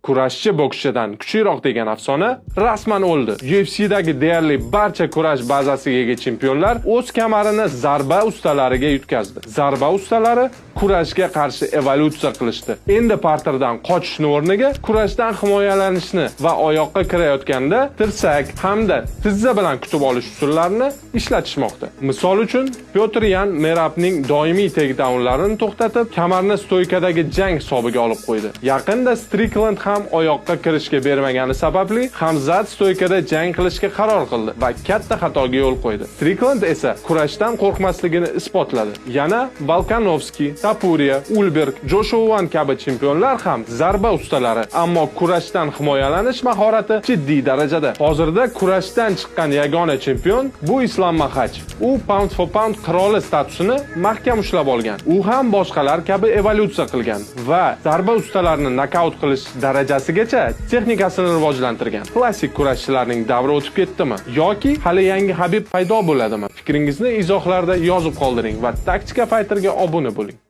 Kurashchi bokschidan kuchliroq degan afsona rasman o'ldi. UFC'dagi deyarli barcha kurash bazasiga ega chempionlar o'z kamarini zarba ustalariga yutkazdi. Zarba ustalari kurashga qarshi evolyutsiya qilishdi. Endi parterdan qochishni o'rniga kurashdan himoyalanishni va oyoqqa kirayotganda tirsak hamda tizza bilan kutib olish usullarini ishlatishmoqda. Misol uchun, Pyotr Yan Merabning doimiy takedownlarini to'xtatib, kamarni stoykadagi jang hisobiga olib qo'ydi. Yaqinda Strickland ham oyoqqa kirishga bermagani sababli Hamzat stoykada jang qilishga qaror qildi va katta xatoga yo'l qo'ydi. Strickland esa kurashdan qo'rqmasligini isbotladi. Yana Volkanovski, Tapuriya, Ulberg, Joshua Wan kabi chempionlar ham zarba ustalari, ammo kurashdan himoyalanish mahorati jiddiy darajada. Hozirda kurashdan chiqqan yagona chempion bu Islom Makhachev. U pound for pound qiroli statusini mahkam ushlab olgan. U ham boshqalar kabi evolyutsiya qilgan va zarba ustalarini nokaut qilish darajasigacha texnikasini rivojlantirgan. Klassik kurashchilarning davri o'tib ketdimi yoki hali yangi Habib paydo bo'ladimi? Fikringizni izohlarda yozib qoldiring va Taktika Fighterga obuna bo'ling.